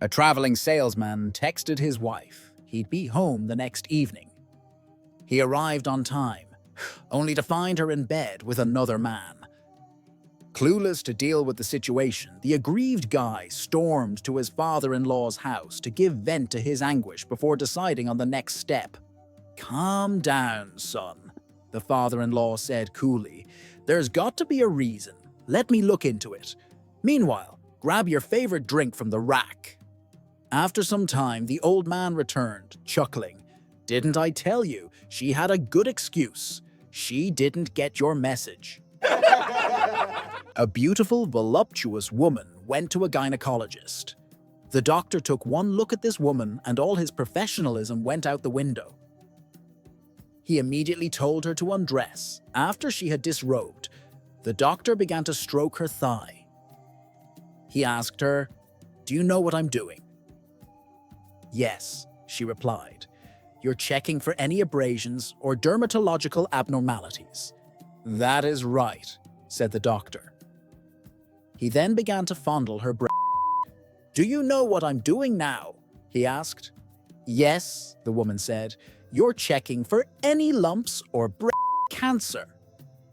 A traveling salesman texted his wife he'd be home the next evening. He arrived on time, only to find her in bed with another man. Clueless to deal with the situation, the aggrieved guy stormed to his father-in-law's house to give vent to his anguish before deciding on the next step. "Calm down, son," the father-in-law said coolly. "There's got to be a reason. Let me look into it. Meanwhile, grab your favorite drink from the rack." After some time, the old man returned, chuckling. "Didn't I tell you? She had a good excuse. She didn't get your message." A beautiful, voluptuous woman went to a gynecologist. The doctor took one look at this woman and all his professionalism went out the window. He immediately told her to undress. After she had disrobed, the doctor began to stroke her thigh. He asked her, "Do you know what I'm doing?" "Yes," she replied. "You're checking for any abrasions or dermatological abnormalities." "That is right," said the doctor. He then began to fondle her breast. "Do you know what I'm doing now?" he asked. "Yes," the woman said. "You're checking for any lumps or breast cancer."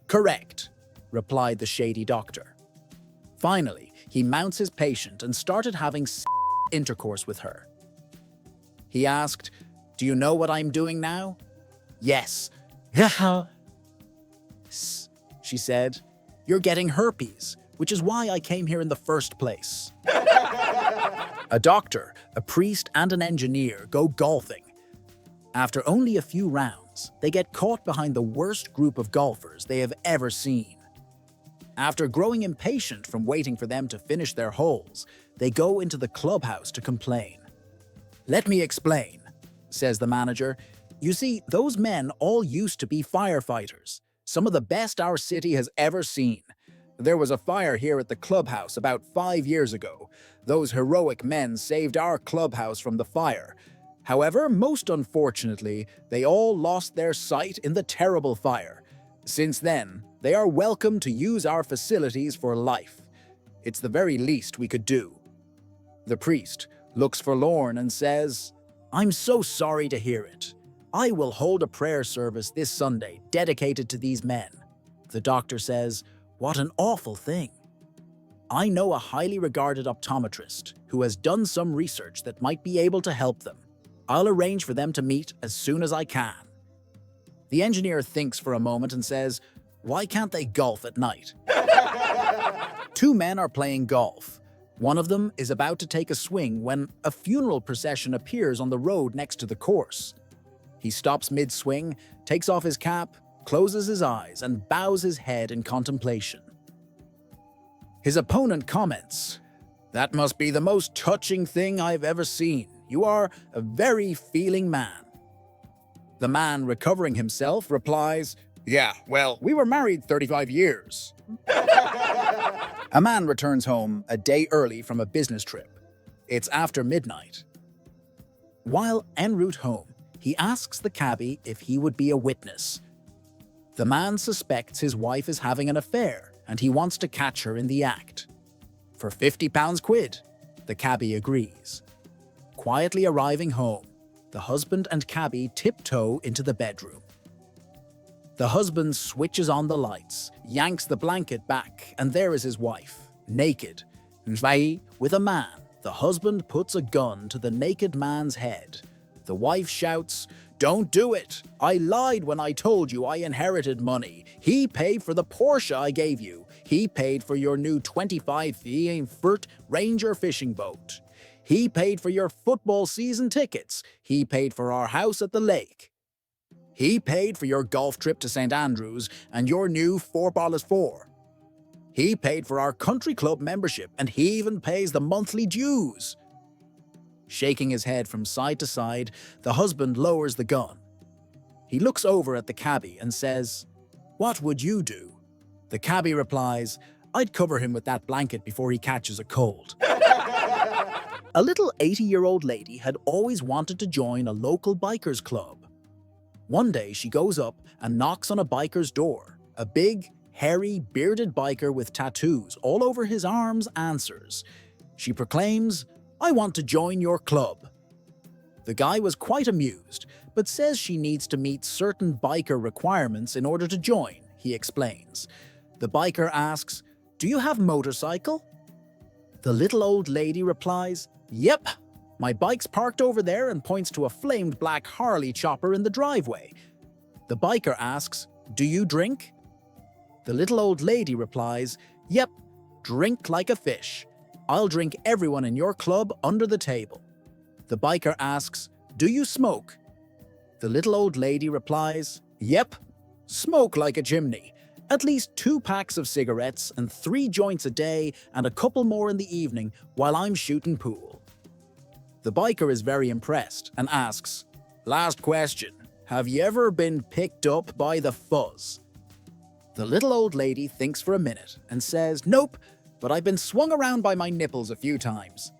"Correct," replied the shady doctor. Finally, he mounts his patient and started having intercourse with her. He asked, "Do you know what I'm doing now?" "Yes." She said, "You're getting herpes, which is why I came here in the first place." A doctor, a priest, and an engineer go golfing. After only a few rounds, they get caught behind the worst group of golfers they have ever seen. After growing impatient from waiting for them to finish their holes, they go into the clubhouse to complain. "Let me explain," says the manager. "You see, those men all used to be firefighters, some of the best our city has ever seen. There was a fire here at the clubhouse about 5 years ago. Those heroic men saved our clubhouse from the fire. However, most unfortunately, they all lost their sight in the terrible fire. Since then, they are welcome to use our facilities for life. It's the very least we could do." The priest looks forlorn and says, "I'm so sorry to hear it. I will hold a prayer service this Sunday dedicated to these men." The doctor says, "What an awful thing. I know a highly regarded optometrist who has done some research that might be able to help them. I'll arrange for them to meet as soon as I can." The engineer thinks for a moment and says, "Why can't they golf at night?" Two men are playing golf. One of them is about to take a swing when a funeral procession appears on the road next to the course. He stops mid-swing, takes off his cap, closes his eyes, and bows his head in contemplation. His opponent comments, "That must be the most touching thing I've ever seen. You are a very feeling man." The man, recovering himself, replies, "Yeah, well, we were married 35 years. A man returns home a day early from a business trip. It's after midnight. While en route home, he asks the cabbie if he would be a witness. The man suspects his wife is having an affair and he wants to catch her in the act. For £50 quid, the cabbie agrees. Quietly arriving home, the husband and cabbie tiptoe into the bedroom. The husband switches on the lights, yanks the blanket back, and there is his wife, naked. With a man, the husband puts a gun to the naked man's head. The wife shouts, "Don't do it! I lied when I told you I inherited money. He paid for the Porsche I gave you. He paid for your new 25-foot Ranger fishing boat. He paid for your football season tickets. He paid for our house at the lake. He paid for your golf trip to St. Andrews and your new 4x4. He paid for our country club membership and he even pays the monthly dues." Shaking his head from side to side, the husband lowers the gun. He looks over at the cabbie and says, "What would you do?" The cabbie replies, "I'd cover him with that blanket before he catches a cold." A little 80-year-old lady had always wanted to join a local bikers club. One day she goes up and knocks on a biker's door. A big, hairy, bearded biker with tattoos all over his arms answers. She proclaims, I want to join your club." The guy was quite amused, but says she needs to meet certain biker requirements in order to join, he explains. The biker asks, "Do you have motorcycle?" The little old lady replies, "Yep, my bike's parked over there," and points to a flamed black Harley chopper in the driveway. The biker asks, "Do you drink?" The little old lady replies, "Yep, drink like a fish. I'll drink everyone in your club under the table." The biker asks, "Do you smoke?" The little old lady replies, "Yep, smoke like a chimney. At least 2 packs of cigarettes and 3 joints a day and a couple more in the evening while I'm shooting pool." The biker is very impressed and asks, "Last question, have you ever been picked up by the fuzz?" The little old lady thinks for a minute and says, "Nope, but I've been swung around by my nipples a few times."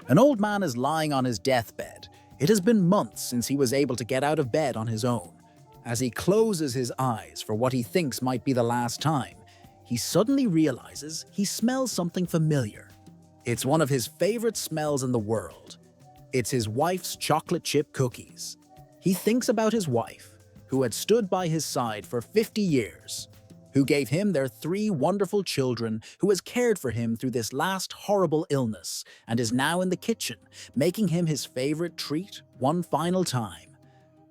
An old man is lying on his deathbed. It has been months since he was able to get out of bed on his own. As he closes his eyes for what he thinks might be the last time, he suddenly realizes he smells something familiar. It's one of his favorite smells in the world. It's his wife's chocolate chip cookies. He thinks about his wife, who had stood by his side for 50 years, who gave him their 3 wonderful children, who has cared for him through this last horrible illness, and is now in the kitchen, making him his favorite treat one final time.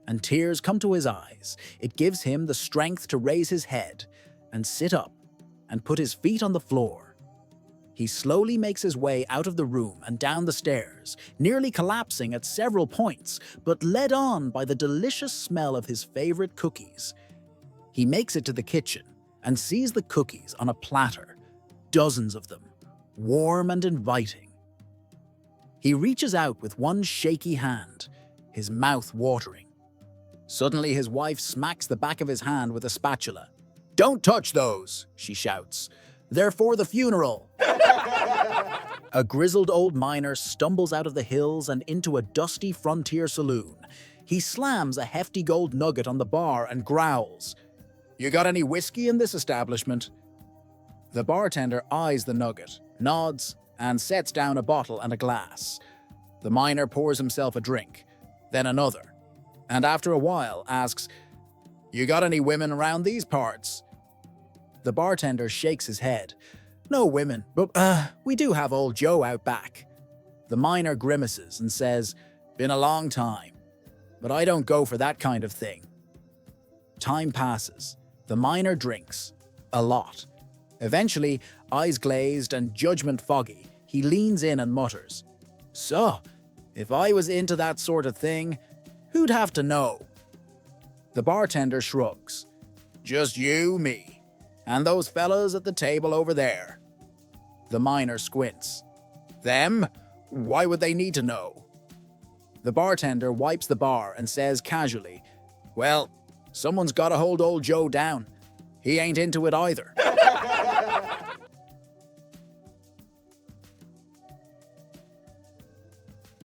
And tears come to his eyes. It gives him the strength to raise his head and sit up and put his feet on the floor. He slowly makes his way out of the room and down the stairs, nearly collapsing at several points, but led on by the delicious smell of his favorite cookies. He makes it to the kitchen and sees the cookies on a platter, dozens of them, warm and inviting. He reaches out with one shaky hand, his mouth watering. Suddenly his wife smacks the back of his hand with a spatula. "Don't touch those," she shouts. "They're for the funeral." A grizzled old miner stumbles out of the hills and into a dusty frontier saloon. He slams a hefty gold nugget on the bar and growls, "You got any whiskey in this establishment?" The bartender eyes the nugget, nods, and sets down a bottle and a glass. The miner pours himself a drink, then another, and after a while asks, "You got any women around these parts?" The bartender shakes his head. "No women, but we do have old Joe out back." The miner grimaces and says, "Been a long time, but I don't go for that kind of thing." Time passes. The miner drinks. A lot. Eventually, eyes glazed and judgment foggy, he leans in and mutters, "So, if I was into that sort of thing, who'd have to know?" The bartender shrugs. "Just you, me, and those fellas at the table over there." The miner squints. "Them? Why would they need to know?" The bartender wipes the bar and says casually, "Well, someone's got to hold old Joe down. He ain't into it either."